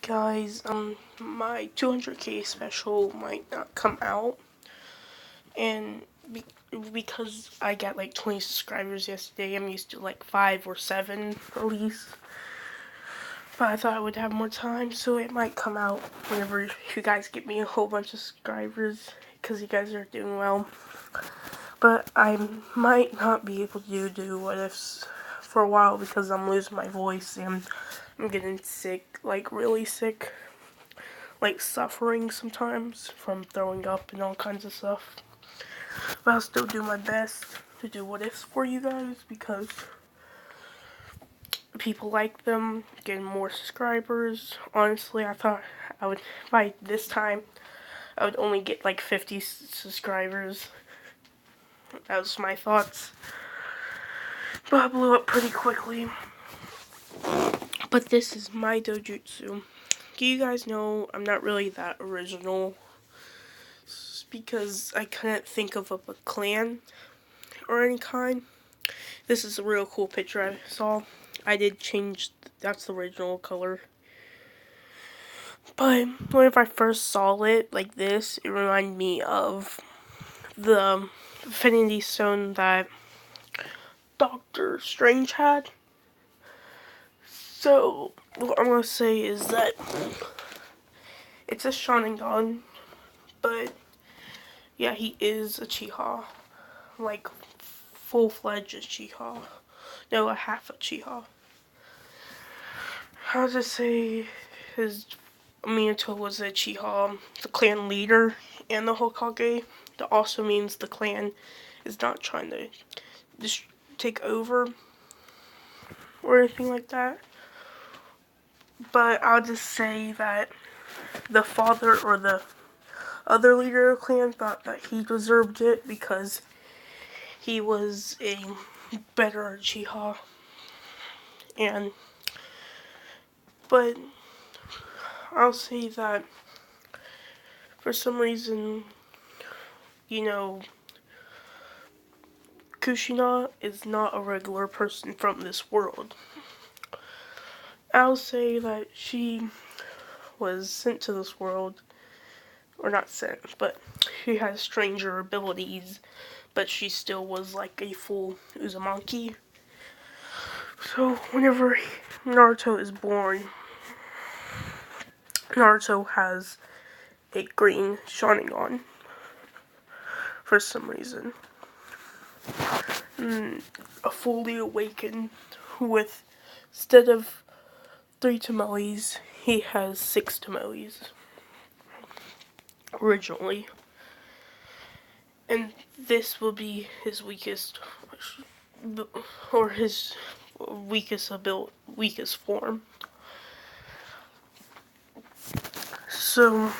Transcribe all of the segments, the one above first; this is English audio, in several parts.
guys, my 200k special might not come out, and because I got like 20 subscribers yesterday, I'm used to like 5 or 7 at least. But I thought I would have more time, so it might come out whenever you guys get me a whole bunch of subscribers, because you guys are doing well. But I might not be able to do what ifs for a while because I'm losing my voice and I'm getting sick, like really sick, like suffering sometimes from throwing up and all kinds of stuff. But I'll still do my best to do what ifs for you guys because people like them, getting more subscribers. Honestly, I thought I would, by this time, I would only get like 50 subscribers. That was my thoughts. But I blew up pretty quickly. But this is my dojutsu. Do you guys know I'm not really that original? Because I couldn't think of a clan or any kind. This is a real cool picture I saw. I did change, that's the original color. But whenever I first saw it like this, it reminded me of the Infinity Stone that Doctor Strange had. So, what I'm going to say is that it's a Sharingan, but yeah, he is a Chiha. Like, full-fledged Chiha. No, a half a Chiha. I'll just say his Minato was a Chiha, the clan leader, and the Hokage. That also means the clan is not trying to just take over or anything like that. But I'll just say that the father or the other leader of the clan thought that he deserved it because he was a better Uchiha. But I'll say that for some reason, you know, Kushina is not a regular person from this world. I'll say that she was sent to this world, or not sent, but she has stranger abilities, but she still was like a full Uzumaki. So whenever Naruto is born, Naruto has a green Sharingan for some reason. A fully awakened with, instead of 3 Tomoes, he has 6 Tomoes originally. And this will be his weakest, or his weakest form. So,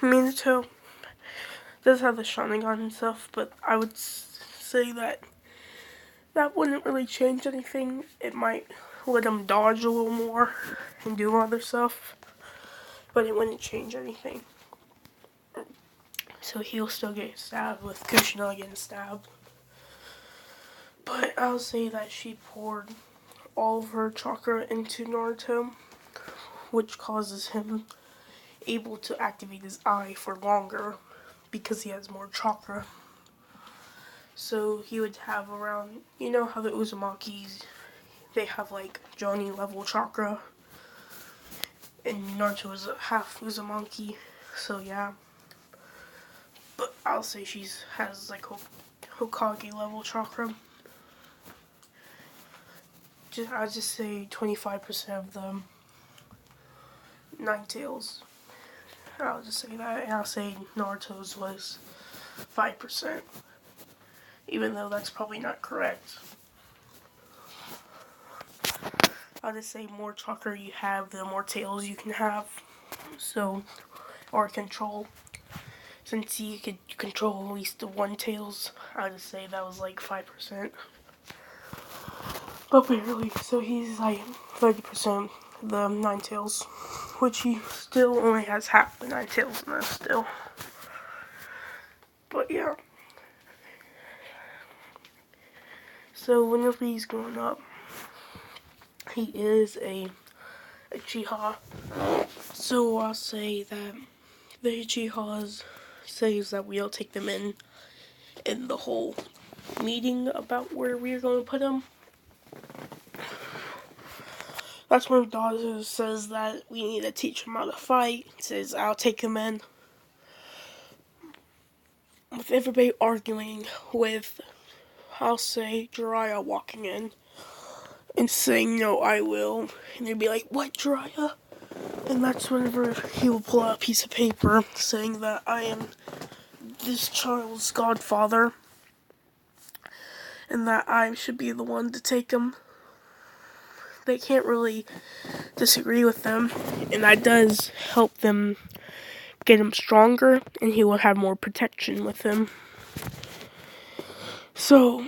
Minato does have the Sharingan and stuff, but I would say that wouldn't really change anything. It might let him dodge a little more and do other stuff, but it wouldn't change anything. So he'll still get stabbed with Kushina getting stabbed. But I'll say that she poured all of her chakra into Naruto, which causes him able to activate his eye for longer because he has more chakra. So he would have around, you know how the Uzumakis, they have like Johnny level chakra, and Naruto is a half Uzumaki, so yeah. But I'll say she has like Hokage level chakra. I'll just say 25% of them. Ninetales. I'll just say that, and I'll say Naruto's was 5%. Even though that's probably not correct. I'll just say more chakra you have, the more tails you can have. So, or control. Since you could control at least the 1 tails, I'll just say that was like 5%. But barely, so he's like 30% the 9 tails. Which he still only has half the 9 tails in us still. But yeah. So whenever he's growing up, he is a Uchiha. So I'll say that the Uchihas says that we'll take them in the whole meeting about where we're going to put them. That's when Dazu says that we need to teach him how to fight. He says, I'll take him in. With everybody arguing, with, I'll say, Jiraiya walking in and saying, no, I will. And they'd be like, what, Jiraiya? And that's whenever he will pull out a piece of paper saying that I am this child's godfather and that I should be the one to take him. They can't really disagree with them, and that does help them get him stronger, and he will have more protection with him. So,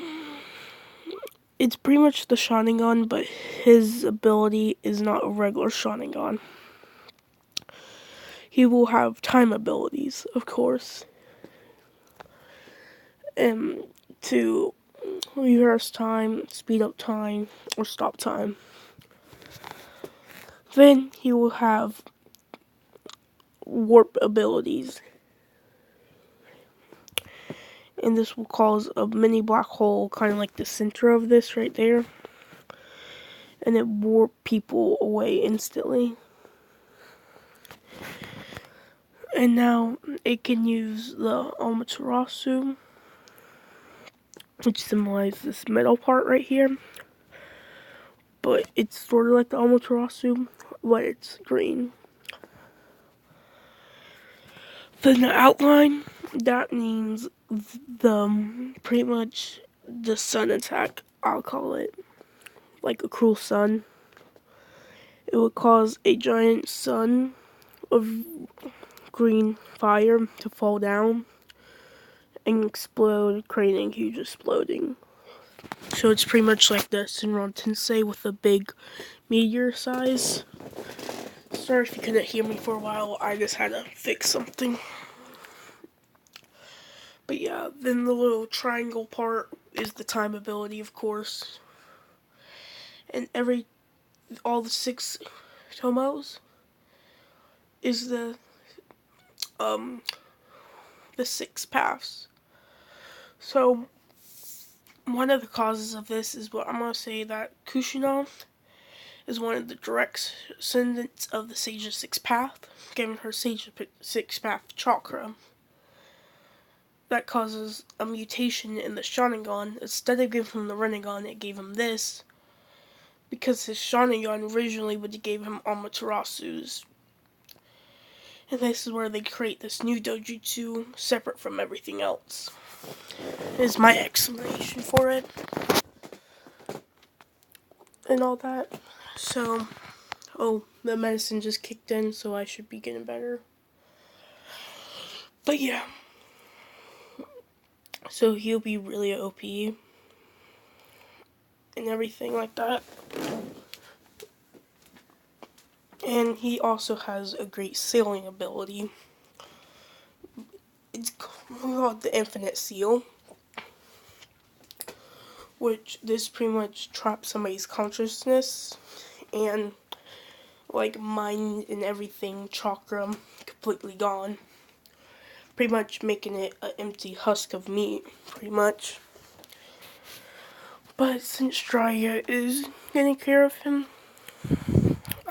it's pretty much the Sharingan, but his ability is not a regular Sharingan. He will have time abilities, of course, and to reverse time, speed up time, or stop time. Then he will have warp abilities, and this will cause a mini black hole, kind of like the center of this right there, and it warp people away instantly. And now it can use the Amaterasu, which symbolizes this middle part right here, but it's sort of like the Amaterasu, but it's green. Then the outline, that means the pretty much the sun attack, I'll call it, like a cruel sun. It would cause a giant sun of green fire to fall down and explode, creating huge exploding. So it's pretty much like the Shinron Tensei with a big meteor size. Sorry if you couldn't hear me for a while, I just had to fix something. But yeah, then the little triangle part is the time ability, of course. And all the 6 tomos is the 6 paths. So one of the causes of this is what I'm going to say, that Kushina is one of the direct descendants of the Sage's 6th path, giving her Sage's 6th path chakra. That causes a mutation in the Sharingan. Instead of giving him the Rinnegan, it gave him this, because his Sharingan originally would have gave him Amaterasu's. And this is where they create this new dojutsu separate from everything else. Is my explanation for it. And all that. So, the medicine just kicked in, so I should be getting better. But yeah. So he'll be really OP. And everything like that. And he also has a great sailing ability. It's called the Infinite Seal, which this pretty much traps somebody's consciousness and like mind and everything, chakra, completely gone. Pretty much making it an empty husk of meat, pretty much. But since Jiraiya is getting care of him,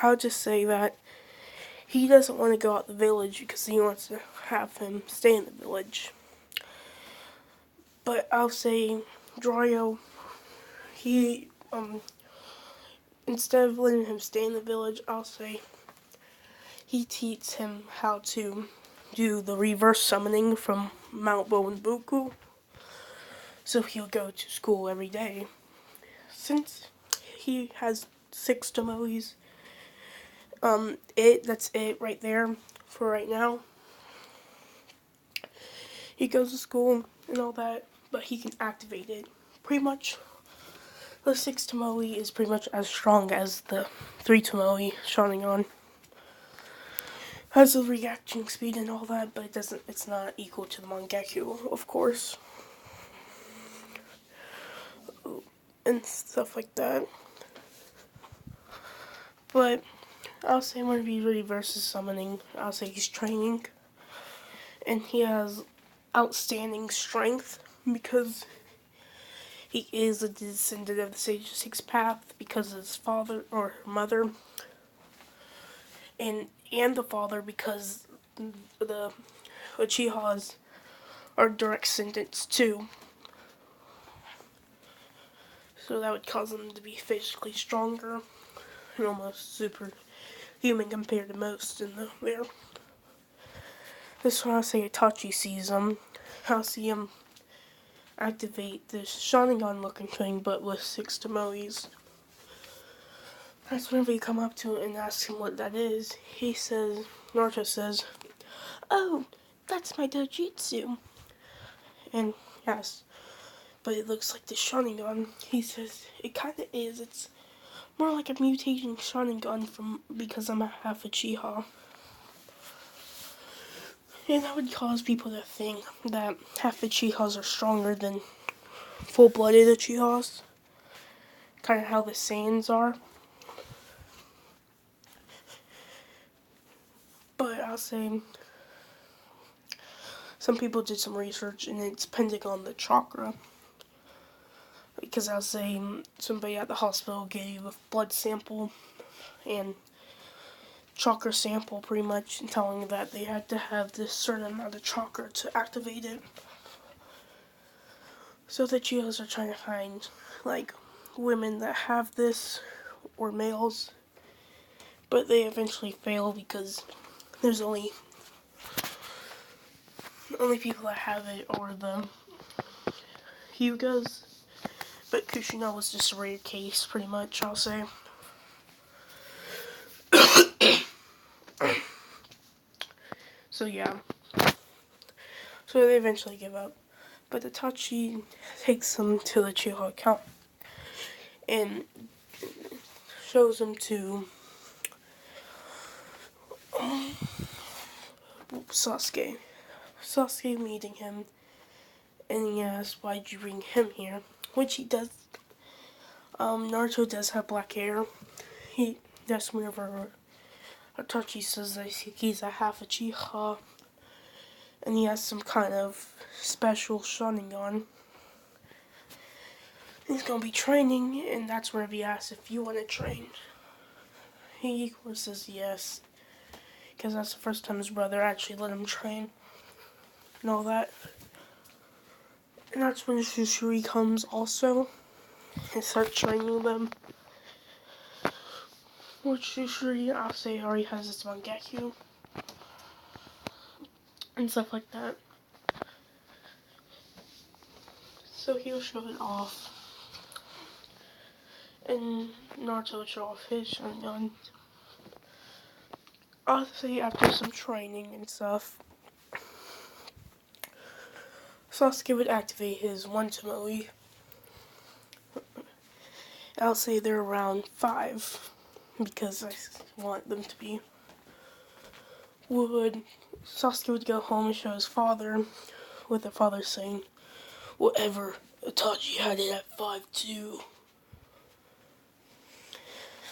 I'll just say that he doesn't want to go out the village because he wants to have him stay in the village. But I'll say Jiraiya, he, instead of letting him stay in the village, I'll say he teaches him how to do the reverse summoning from Mount Bowenbuku. So he'll go to school every day. Since he has 6 tomoes, that's it right there for right now. He goes to school and all that, but he can activate it. Pretty much, the 6 tomoe is pretty much as strong as the 3 tomoe Sharingan. Has a reaction speed and all that, but it's not equal to the Mangekyou, of course. And stuff like that. But I'll say when he reverses summoning, I'll say he's training. And he has outstanding strength because he is a descendant of the Sage 6 path because of his father or mother. And the father because the Uchihas are direct descendants too. So that would cause them to be physically stronger and almost superhuman compared to most in there. This one, I'll say Itachi sees him. I'll see him activate this Sharingan looking thing, but with 6 Tomoes. That's whenever you come up to it and ask him what that is, Naruto says, "Oh, that's my dojutsu." And yes, but it looks like the Sharingan. He says, it kinda is. It's more like a mutating Sharingan because I'm a half Uchiha. And that would cause people to think that half Uchihas are stronger than full-blooded Uchihas. Kind of how the Saiyans are. But I'll say some people did some research and it's depending on the chakra. Because I'll say somebody at the hospital gave a blood sample and chakra sample pretty much, and telling that they had to have this certain amount of chakra to activate it. So the Chios are trying to find like women that have this or males, but they eventually fail because there's only people that have it are the Hyugas. But Kushina was just a rare case, pretty much, I'll say. So yeah. So they eventually give up. But Itachi takes them to the Chiho account and shows them to Sasuke. Sasuke meeting him, and he asks, "Why'd you bring him here?" Which he does. Naruto does have black hair. That's whenever Itachi says that he's a half Uchiha, and he has some kind of special Sharingan. He's gonna be training, and that's where he asks if you want to train. He of course says yes, because that's the first time his brother actually let him train and all that. And that's when Shisui comes also and starts training them. Which Shisui, I'll say, already has its Mangekyo and stuff like that. So he'll show it off. And Naruto will show off his Sharingan. I'll say after some training and stuff, Sasuke would activate his 1 Tomoe. I'll say they're around 5, because I want them to be. Sasuke would go home and show his father, with the father saying, "Whatever, Itachi had it at 5 too."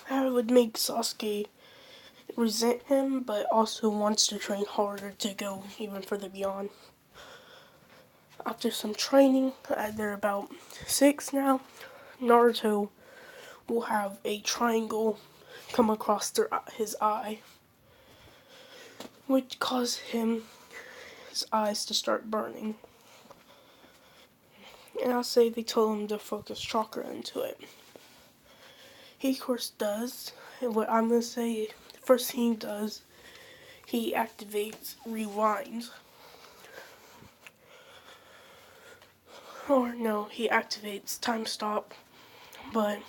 That would make Sasuke resent him, but also wants to train harder to go even further beyond. After some training, they're about 6 now, Naruto will have a triangle come across his eye, which caused his eyes to start burning. And I'll say they told him to focus chakra into it. He of course does, and what I'm going to say, the first thing he does, he activates rewind. Or no, he activates time stop, but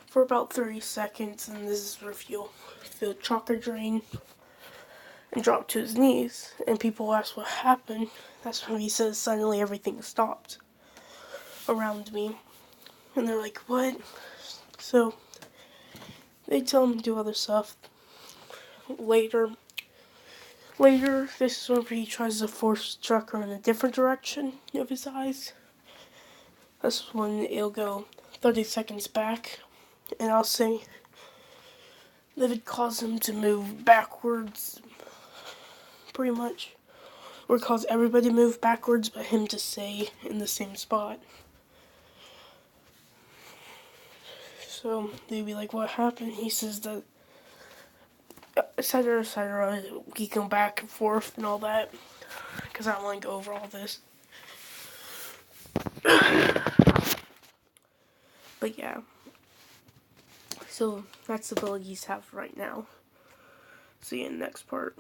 for about 30 seconds, and this is where you'll feel chakra drain and drop to his knees. And people ask what happened. That's when he says suddenly everything stopped around me. And they're like, what? So they tell him to do other stuff. Later, this is when he tries to force chakra in a different direction of his eyes. That's when it'll go 30 seconds back. And I'll say They would cause him to move backwards, pretty much. Or cause everybody to move backwards, but him to stay in the same spot. So they'd be like, what happened? He says that, etc., etc. We go back and forth and all that. Because I don't want to go over all this. But yeah. So that's the abilities have right now. See you in the next part.